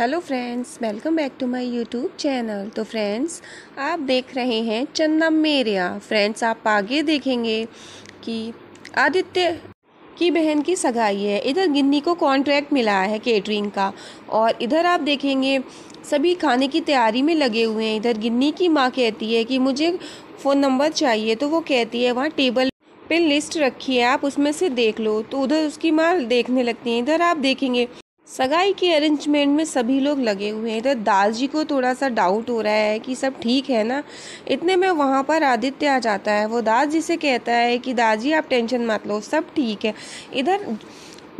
Hello friends, welcome back to my YouTube channel. तो friends, आप देख रहे हैं चन्दा मेरेया। फ्रेंड्स, आप आगे देखेंगे कि आदित्य की बहन की सगाई है। इधर गिन्नी को कॉन्ट्रैक्ट मिला है केटरिंग का, और इधर आप देखेंगे सभी खाने की तैयारी में लगे हुए हैं। इधर गिन्नी की माँ कहती है कि मुझे फ़ोन नंबर चाहिए, तो वो कहती है वहाँ टेबल पे लिस्ट रखी है, आप उसमें से देख लो। तो उधर उसकी माँ देखने लगती है। इधर आप देखेंगे सगाई के अरेंजमेंट में सभी लोग लगे हुए हैं। इधर दादाजी को थोड़ा सा डाउट हो रहा है कि सब ठीक है ना। इतने में वहाँ पर आदित्य आ जाता है। वो दादाजी से कहता है कि दादाजी आप टेंशन मत लो, सब ठीक है। इधर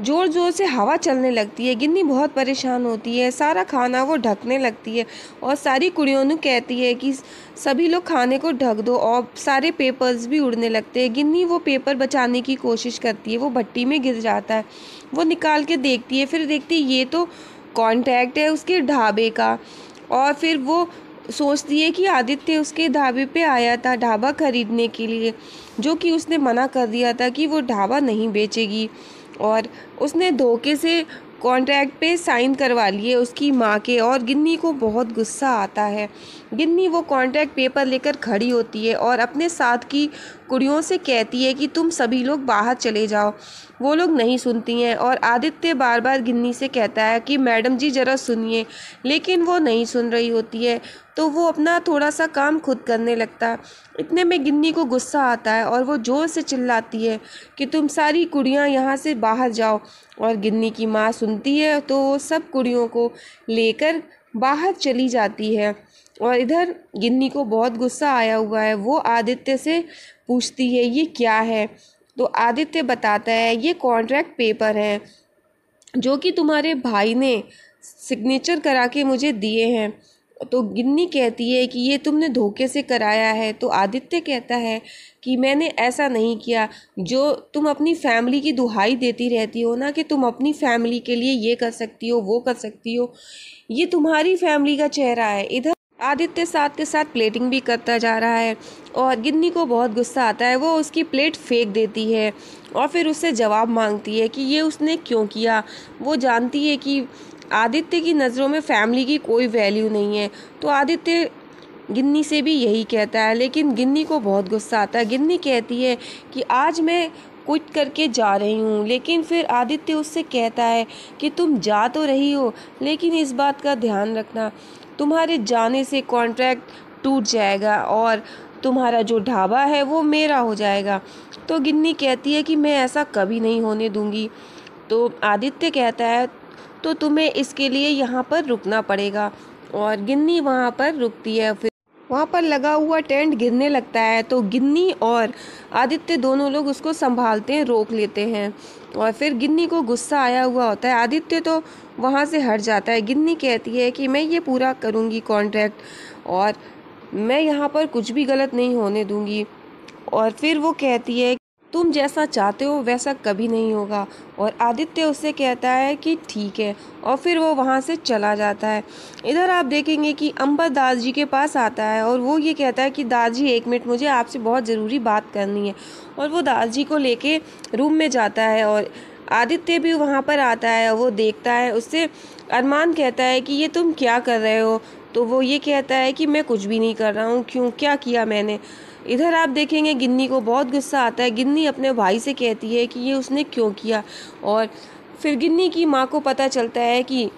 ज़ोर ज़ोर से हवा चलने लगती है। गिन्नी बहुत परेशान होती है, सारा खाना वो ढकने लगती है और सारी कुड़ियों ने कहती है कि सभी लोग खाने को ढक दो, और सारे पेपर्स भी उड़ने लगते हैं। गिन्नी वो पेपर बचाने की कोशिश करती है, वो भट्टी में गिर जाता है। वो निकाल के देखती है, फिर देखती है ये तो कॉन्टैक्ट है उसके ढाबे का, और फिर वो सोचती है कि आदित्य उसके ढाबे पे आया था ढाबा खरीदने के लिए, जो कि उसने मना कर दिया था कि वो ढाबा नहीं बेचेगी, और उसने धोखे से कॉन्ट्रैक्ट पे साइन करवा लिए उसकी माँ के। और गिन्नी को बहुत गुस्सा आता है। गिन्नी वो कॉन्ट्रैक्ट पेपर लेकर खड़ी होती है और अपने साथ की कुड़ियों से कहती है कि तुम सभी लोग बाहर चले जाओ। वो लोग नहीं सुनती हैं, और आदित्य बार बार गिन्नी से कहता है कि मैडम जी ज़रा सुनिए, लेकिन वो नहीं सुन रही होती है। तो वो अपना थोड़ा सा काम खुद करने लगता है। इतने में गिन्नी को गुस्सा आता है और वो ज़ोर से चिल्लाती है कि तुम सारी कुड़ियाँ यहाँ से बाहर जाओ। और गिन्नी की माँ सुनती है तो वो सब कुड़ियों को लेकर बाहर चली जाती है। और इधर गिन्नी को बहुत गुस्सा आया हुआ है। वो आदित्य से पूछती है ये क्या है। तो आदित्य बताता है ये कॉन्ट्रैक्ट पेपर है जो कि तुम्हारे भाई ने सिग्नेचर करा के मुझे दिए हैं। तो गिन्नी कहती है कि ये तुमने धोखे से कराया है। तो आदित्य कहता है कि मैंने ऐसा नहीं किया। जो तुम अपनी फैमिली की दुहाई देती रहती हो ना कि तुम अपनी फैमिली के लिए ये कर सकती हो, वो कर सकती हो, ये तुम्हारी फैमिली का चेहरा है। इधर आदित्य साथ के साथ प्लेटिंग भी करता जा रहा है, और गिन्नी को बहुत गुस्सा आता है। वो उसकी प्लेट फेंक देती है और फिर उससे जवाब मांगती है कि ये उसने क्यों किया। वो जानती है कि आदित्य की नज़रों में फैमिली की कोई वैल्यू नहीं है। तो आदित्य गिन्नी से भी यही कहता है, लेकिन गिन्नी को बहुत गुस्सा आता है। गिन्नी कहती है कि आज मैं क्विट करके जा रही हूँ, लेकिन फिर आदित्य उससे कहता है कि तुम जा तो रही हो, लेकिन इस बात का ध्यान रखना तुम्हारे जाने से कॉन्ट्रैक्ट टूट जाएगा और तुम्हारा जो ढाबा है वो मेरा हो जाएगा। तो गिन्नी कहती है कि मैं ऐसा कभी नहीं होने दूंगी। तो आदित्य कहता है तो तुम्हें इसके लिए यहाँ पर रुकना पड़ेगा, और गिन्नी वहाँ पर रुकती है। फिर वहाँ पर लगा हुआ टेंट गिरने लगता है, तो गिन्नी और आदित्य दोनों लोग उसको संभालते हैं, रोक लेते हैं। और फिर गिन्नी को गुस्सा आया हुआ होता है। आदित्य तो वहाँ से हट जाता है। गिन्नी कहती है कि मैं ये पूरा करूँगी कॉन्ट्रैक्ट, और मैं यहाँ पर कुछ भी गलत नहीं होने दूँगी। और फिर वो कहती है तुम जैसा चाहते हो वैसा कभी नहीं होगा। और आदित्य उससे कहता है कि ठीक है, और फिर वो वहाँ से चला जाता है। इधर आप देखेंगे कि अंबर दादाजी के पास आता है, और वो ये कहता है कि दादाजी एक मिनट, मुझे आपसे बहुत ज़रूरी बात करनी है। और वो दादाजी को लेके रूम में जाता है, और आदित्य भी वहाँ पर आता है। वो देखता है, उससे अरमान कहता है कि ये तुम क्या कर रहे हो। तो वो ये कहता है कि मैं कुछ भी नहीं कर रहा हूँ, क्यों, क्या किया मैंने। इधर आप देखेंगे गिन्नी को बहुत गुस्सा आता है। गिन्नी अपने भाई से कहती है कि ये उसने क्यों किया, और फिर गिन्नी की माँ को पता चलता है कि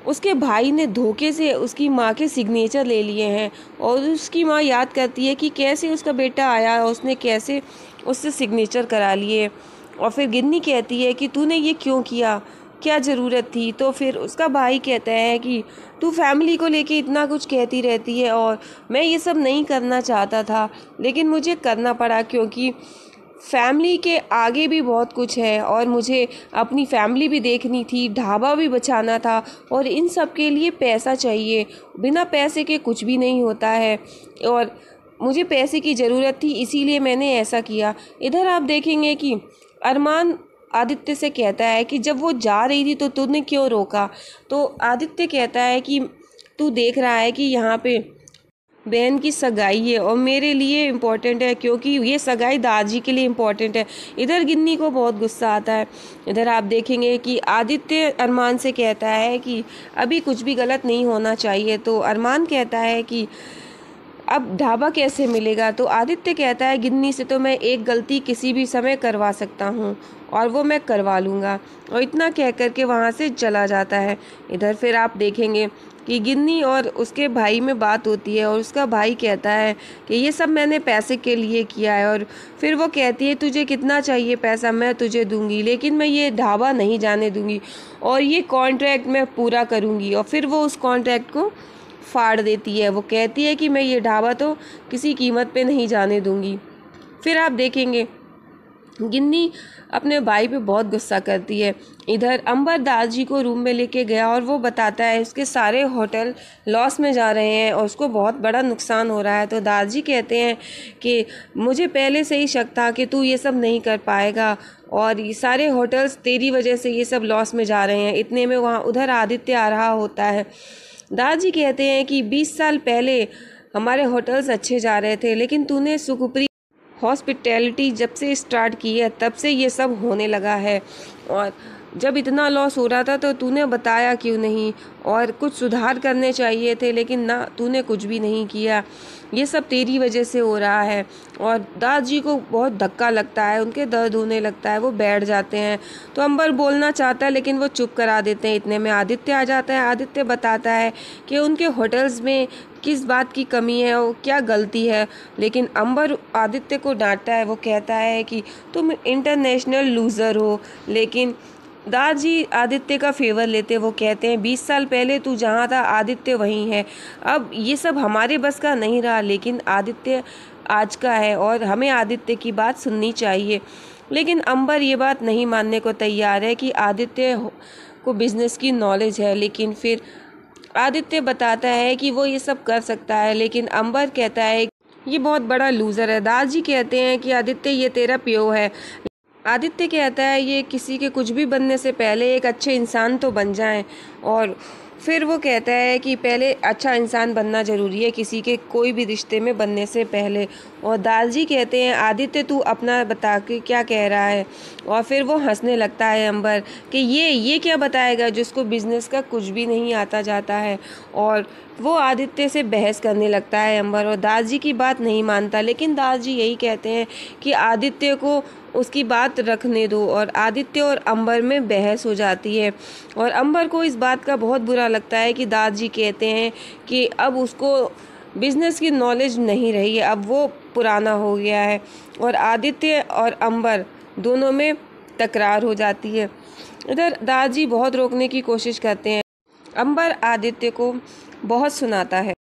उसके भाई ने धोखे से उसकी माँ के सिग्नेचर ले लिए हैं। और उसकी माँ याद करती है कि कैसे उसका बेटा आया और उसने कैसे उससे सिग्नेचर करा लिए। और फिर गिन्नी कहती है कि तूने ये क्यों किया, क्या ज़रूरत थी। तो फिर उसका भाई कहता है कि तू फैमिली को लेके इतना कुछ कहती रहती है, और मैं ये सब नहीं करना चाहता था, लेकिन मुझे करना पड़ा क्योंकि फैमिली के आगे भी बहुत कुछ है, और मुझे अपनी फैमिली भी देखनी थी, ढाबा भी बचाना था, और इन सब के लिए पैसा चाहिए। बिना पैसे के कुछ भी नहीं होता है, और मुझे पैसे की ज़रूरत थी, इसीलिए मैंने ऐसा किया। इधर आप देखेंगे कि अरमान आदित्य से कहता है कि जब वो जा रही थी तो तूने क्यों रोका। तो आदित्य कहता है कि तू देख रहा है कि यहाँ पे बहन की सगाई है और मेरे लिए इम्पोर्टेंट है, क्योंकि ये सगाई दादाजी के लिए इम्पोर्टेंट है। इधर गिन्नी को बहुत गुस्सा आता है। इधर आप देखेंगे कि आदित्य अरमान से कहता है कि अभी कुछ भी गलत नहीं होना चाहिए। तो अरमान कहता है कि अब ढाबा कैसे मिलेगा। तो आदित्य कहता है गिन्नी से तो मैं एक गलती किसी भी समय करवा सकता हूँ और वो मैं करवा लूँगा। और इतना कह कर के वहाँ से चला जाता है। इधर फिर आप देखेंगे कि गिन्नी और उसके भाई में बात होती है और उसका भाई कहता है कि ये सब मैंने पैसे के लिए किया है। और फिर वो कहती है तुझे कितना चाहिए पैसा, मैं तुझे दूंगी, लेकिन मैं ये ढाबा नहीं जाने दूंगी और ये कॉन्ट्रैक्ट मैं पूरा करूंगी। और फिर वो उस कॉन्ट्रैक्ट को फाड़ देती है। वो कहती है कि मैं ये ढाबा तो किसी कीमत पे नहीं जाने दूंगी। फिर आप देखेंगे गिन्नी अपने भाई पे बहुत गुस्सा करती है। इधर अंबर दादाजी को रूम में लेके गया और वो बताता है उसके सारे होटल लॉस में जा रहे हैं और उसको बहुत बड़ा नुकसान हो रहा है। तो दादाजी कहते हैं कि मुझे पहले से ही शक था कि तू ये सब नहीं कर पाएगा और ये सारे होटल्स तेरी वजह से ये सब लॉस में जा रहे हैं। इतने में वहाँ उधर आदित्य आ रहा होता है। दादाजी कहते हैं कि 20 साल पहले हमारे होटल्स अच्छे जा रहे थे, लेकिन तूने सुखुप्री हॉस्पिटैलिटी जब से स्टार्ट की है तब से ये सब होने लगा है। और जब इतना लॉस हो रहा था तो तूने बताया क्यों नहीं, और कुछ सुधार करने चाहिए थे, लेकिन ना तूने कुछ भी नहीं किया। ये सब तेरी वजह से हो रहा है। और दादाजी को बहुत धक्का लगता है, उनके दर्द होने लगता है, वो बैठ जाते हैं। तो अंबर बोलना चाहता है लेकिन वो चुप करा देते हैं। इतने में आदित्य आ जाता है। आदित्य बताता है कि उनके होटल्स में किस बात की कमी है और क्या गलती है, लेकिन अंबर आदित्य को डांटता है। वो कहता है कि तुम इंटरनेशनल लूज़र हो। लेकिन दादाजी आदित्य का फेवर लेते। वो कहते हैं 20 साल पहले तू जहाँ था आदित्य वहीं है। अब ये सब हमारे बस का नहीं रहा, लेकिन आदित्य आज का है और हमें आदित्य की बात सुननी चाहिए। लेकिन अंबर ये बात नहीं मानने को तैयार है कि आदित्य को बिजनेस की नॉलेज है। लेकिन फिर आदित्य बताता है कि वो ये सब कर सकता है, लेकिन अंबर कहता है ये बहुत बड़ा लूज़र है। दादाजी कहते हैं कि आदित्य ये तेरा प्यो है। आदित्य कहता है ये किसी के कुछ भी बनने से पहले एक अच्छे इंसान तो बन जाएं। और फिर वो कहता है कि पहले अच्छा इंसान बनना ज़रूरी है किसी के कोई भी रिश्ते में बनने से पहले। और दादाजी कहते हैं आदित्य तू अपना बता के क्या कह रहा है। और फिर वो हंसने लगता है अंबर कि ये क्या बताएगा जिसको बिज़नेस का कुछ भी नहीं आता जाता है। और वो आदित्य से बहस करने लगता है अंबर, और दादाजी की बात नहीं मानता। लेकिन दादाजी यही कहते हैं कि आदित्य को उसकी बात रखने दो। और आदित्य और अंबर में बहस हो जाती है। और अंबर को इस बात का बहुत बुरा लगता है कि दादाजी कहते हैं कि अब उसको बिज़नेस की नॉलेज नहीं रही है, अब वो पुराना हो गया है। और आदित्य और अंबर दोनों में तकरार हो जाती है। इधर दादाजी बहुत रोकने की कोशिश करते हैं। अंबर आदित्य को बहुत सुनाता है।